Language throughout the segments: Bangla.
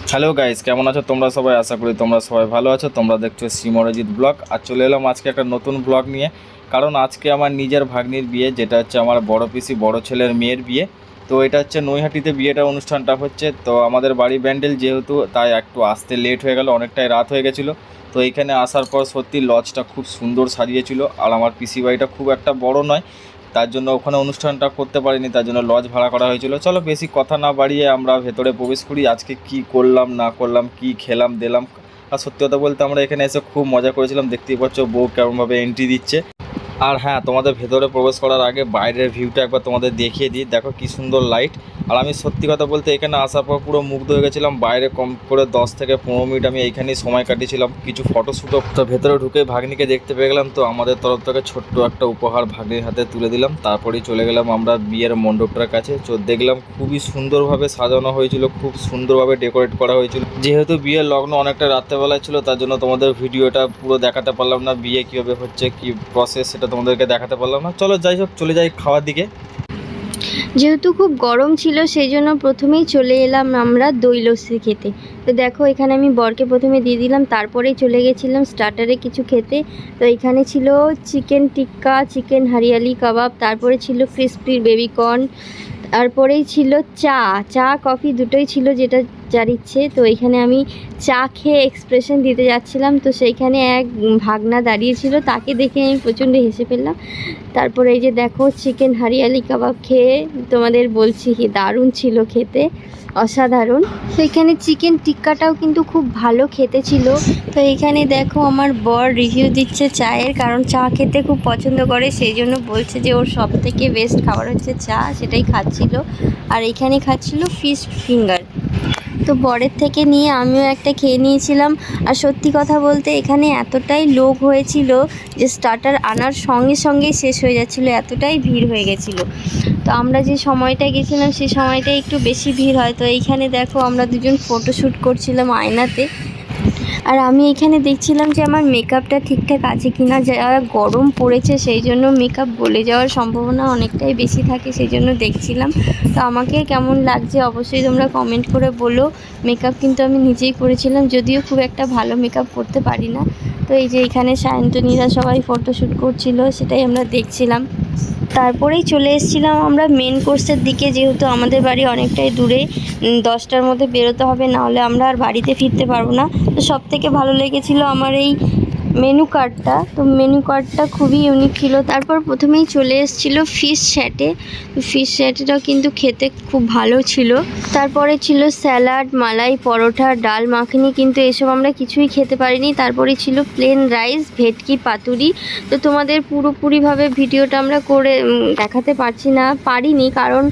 হ্যালো গাইস, কেমন আছো তোমরা সবাই? আশা করি তোমরা সবাই ভালো আছো। তোমরা দেখছো সিমরজিৎ ব্লগ। আর চলে এলাম আজকে একটা নতুন ব্লগ নিয়ে, কারণ আজকে আমার নিজের ভাগ্নির বিয়ে, যেটা হচ্ছে আমার বড় পিসি বড় ছেলের মেয়ের বিয়ে। তো এটা হচ্ছে নৈহাটিতে বিয়েটা অনুষ্ঠানটা হচ্ছে। তো আমাদের বাড়ি ব্যান্ডেল যেহেতু, তাই একটু আসতে লেট হয়ে গেল, অনেকটাই রাত হয়ে গেছিলো। তো এইখানে আসার পর সত্যি লজটা খুব সুন্দর সাজিয়েছিল, আর আমার পিসি বাড়িটা খুব একটা বড় নয়, তার জন্য ওখানে অনুষ্ঠানটা করতে পারিনি, তার জন্য লজ ভাড়া করা হয়েছিল। চলো বেশি কথা না বাড়িয়ে আমরা ভেতরে প্রবেশ করি। আজকে কি করলাম না করলাম, কি খেলাম দিলাম, আর সত্যি কথা বলতে আমরা এখানে এসে খুব মজা করেছিলাম। দেখতেই পাচ্ছ বউ কেমনভাবে এন্ট্রি দিচ্ছে। আর হ্যাঁ, তোমাদের ভেতরে প্রবেশ করার আগে বাইরের ভিউটা একবার তোমাদের দেখিয়ে দিই। দেখো কি সুন্দর লাইট। আর আমি সত্যি কথা বলতে এখানে আসার পর পুরো মুগ্ধ হয়ে গেছিলাম। বাইরে কম করে 10 থেকে 15 মিনিট আমি এইখানেই সময় কাটিয়েছিলাম, কিছু ফটোশ্যুটও। তো ভেতরে ঢুকে ভাগ্নিকে দেখতে পেয়ে গেলাম। তো আমাদের তরফ থেকে ছোট্ট একটা উপহার ভাগ্নির হাতে তুলে দিলাম। তারপরেই চলে গেলাম আমরা বিয়ের মণ্ডপটার কাছে। তো দেখলাম খুবই সুন্দরভাবে সাজানো হয়েছিল, খুব সুন্দরভাবে ডেকোরেট করা হয়েছিল। যেহেতু বিয়ের লগ্ন অনেকটা রাত্রেবেলায় ছিল, তার জন্য তোমাদের ভিডিওটা পুরো দেখাতে পারলাম না। বিয়ে কীভাবে হচ্ছে, কি প্রসেস, সেটা তোমাদেরকে দেখাতে পারলাম না। চলো যাই হোক, চলে যাই খাওয়ার দিকে। যেহেতু খুব গরম ছিল সেই জন্য প্রথমেই চলে এলাম আমরা দই লস্যি খেতে। তো দেখো এখানে আমি বরকে প্রথমে দিয়ে দিলাম, তারপরেই চলে গেছিলাম স্টার্টারে কিছু খেতে। তো এখানে ছিল চিকেন টিক্কা, চিকেন হরিয়ালি কাবাব, তারপরে ছিল ক্রিসপি বেবিকর্ন, তারপরেই ছিল চা কফি দুটোই ছিল, যেটা যার ইচ্ছে। তো এখানে আমি চা খেয়ে এক্সপ্রেশন দিতে যাচ্ছিলাম, তো সেইখানে এক ভাগনা দাঁড়িয়েছিল, তাকে দেখে আমি প্রচণ্ড হেসে ফেললাম। তারপরে এই যে দেখো চিকেন হরিয়ালি কাবাব খেয়ে তোমাদের বলছি কি দারুণ ছিল খেতে, অসাধারণ। তো এখানে চিকেন টিক্কাটাও কিন্তু খুব ভালো খেতে ছিল। তো এখানে দেখো আমার বর রিভিউ দিচ্ছে চায়ের, কারণ চা খেতে খুব পছন্দ করে, সেই জন্য বলছে যে ওর সব থেকে বেস্ট খাবার হচ্ছে চা, সেটাই খাচ্ছিল। আর এখানে খাচ্ছিল ফিশ ফিঙ্গার। তো বরের থেকে নিয়ে আমিও একটা খেয়ে নিয়েছিলাম। আর সত্যি কথা বলতে এখানে এতটাই লোক হয়েছিল যে স্টার্টার আনার সঙ্গে সঙ্গেই শেষ হয়ে যাচ্ছিলো, এতটাই ভিড় হয়ে গেছিলো। তো আমরা যে সময়টা গেছিলাম সেই সময়টাই একটু বেশি ভিড় হয়। তো এইখানে দেখো আমরা দুজন ফটোশ্যুট করছিলাম আয়নাতে। আর আমি এখানে দেখছিলাম যে আমার মেকআপটা ঠিকঠাক আছে কিনা। যা গরম পড়েছে সেই জন্য মেকআপ গলে যাওয়ার সম্ভাবনা অনেকটাই বেশি থাকে, সেই জন্য দেখছিলাম। তো আমাকে কেমন লাগছে অবশ্যই তোমরা কমেন্ট করে বলো। মেকআপ কিন্তু আমি নিজেই করেছিলাম, যদিও খুব একটা ভালো মেকআপ করতে পারি না। তো এই যে এখানে সায়ন্তনীরা সবাই ফটোশ্যুট করছিল, সেটাই আমরা দেখছিলাম। তারপরেই চলে এসেছিলাম আমরা মেন কোর্সের দিকে, যেহেতু আমাদের বাড়ি অনেকটাই দূরে, 10টার মধ্যে বেরোতে হবে, নাহলে আমরা আর বাড়িতে ফিরতে পারবো না। তো সবথেকে ভালো লেগেছিলো আমার এই মেনু কার্ডটা। তো মেনু কার্ডটা খুবই ইউনিক ছিল। তারপর প্রথমেই চলে এসেছিলো ফিশ স্যাটে। ফিশ স্যাটেটাও কিন্তু খেতে খুব ভালো ছিল। তারপরে ছিল স্যালাড, মালাই পরোটা, ডাল মাখনি, কিন্তু এসব আমরা কিছুই খেতে পারিনি। তারপরে ছিল প্লেন রাইস, ভেটকি পাতুরি। তো তোমাদের পুরোপুরিভাবে ভিডিওটা আমরা করে দেখাতে পারিনি, কারণ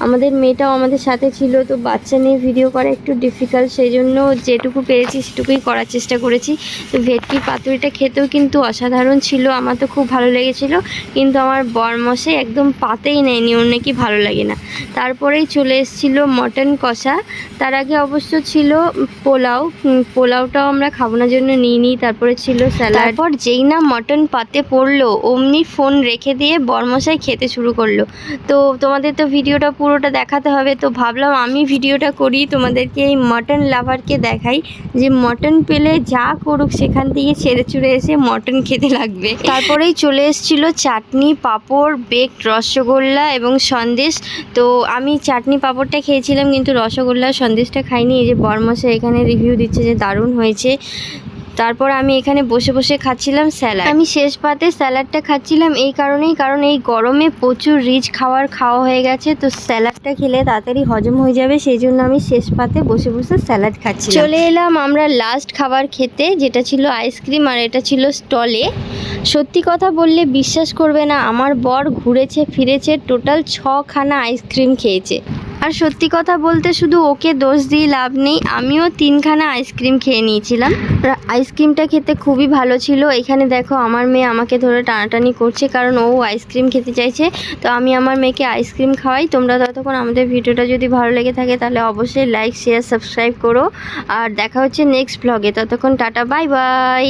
আমাদের মেয়েটাও আমাদের সাথে ছিল। তো বাচ্চা নিয়ে ভিডিও করা একটু ডিফিকাল্ট, সেই জন্য যেটুকু পেরেছি সেটুকুই করার চেষ্টা করেছি। তো ভেটকি পাতুরিটা খেতেও কিন্তু অসাধারণ ছিল, আমার তো খুব ভালো লেগেছিলো। কিন্তু আমার বরমশাই একদম পাতেই নেয়নি, ওর নাকি ভালো লাগে না। তারপরেই চলে এসেছিলো মটন কষা। তার আগে অবশ্য ছিল পোলাওটাও আমরা খাবো না জন্য নিইনি। তারপরে ছিল স্যালাড। তারপর যেই না মটন পাতে পড়লো অমনি ফোন রেখে দিয়ে বরমশাই খেতে শুরু করলো। তো তোমাদের তো ভিডিওটা পুরোটা দেখাতে হবে, তো ভাবলাম আমি ভিডিওটা করি, তোমাদেরকে এই মটন লাভারকে দেখাই যে মটন পেলে যা করুক সেখান থেকে ছেড়ে ছুড়ে এসে মটন খেতে লাগবে। তারপরেই চলে এসেছিলো চাটনি, পাঁপড়, বেকড রসগোল্লা এবং সন্দেশ। তো আমি চাটনি পাঁপড়টা খেয়েছিলাম, কিন্তু রসগোল্লা সন্দেশটা খাইনি। এই যে বরমশাই এখানে রিভিউ দিচ্ছে যে দারুণ হয়েছে। তারপর আমি এখানে বসে বসে খাচ্ছিলাম স্যালাড। আমি শেষ পাতে স্যালাডটা খাচ্ছিলাম এই কারণেই, কারণ এই গরমে প্রচুর রিচ খাওয়া হয়ে গেছে। তো স্যালাডটা খেলে তাড়াতাড়ি হজম হয়ে যাবে, সেই জন্য আমি শেষ পাতে বসে বসে স্যালাড খাচ্ছি। চলে এলাম আমরা লাস্ট খাবার খেতে, যেটা ছিল আইসক্রিম, আর এটা ছিল স্টলে। সত্যি কথা বললে বিশ্বাস করবে না, আমার বর ঘুরেছে ফিরেছে টোটাল 6খানা আইসক্রিম খেয়েছে। আর সত্যি কথা বলতে শুধু ওকে দোষ দিয়ে লাভ নেই, আমিও 3খানা আইসক্রিম খেয়ে নিয়েছিলাম। আইসক্রিমটা খেতে খুবই ভালো ছিল। এখানে দেখো আমার মেয়ে আমাকে ধরে টানাটানি করছে, কারণ ও আইসক্রিম খেতে চাইছে। তো আমি আমার মেয়েকে আইসক্রিম খাওয়াই। তোমরা ততক্ষণ আমাদের ভিডিওটা যদি ভালো লেগে থাকে তাহলে অবশ্যই লাইক শেয়ার সাবস্ক্রাইব করো। আর দেখা হচ্ছে নেক্সট ব্লগে, ততক্ষণ টাটা বাই বাই।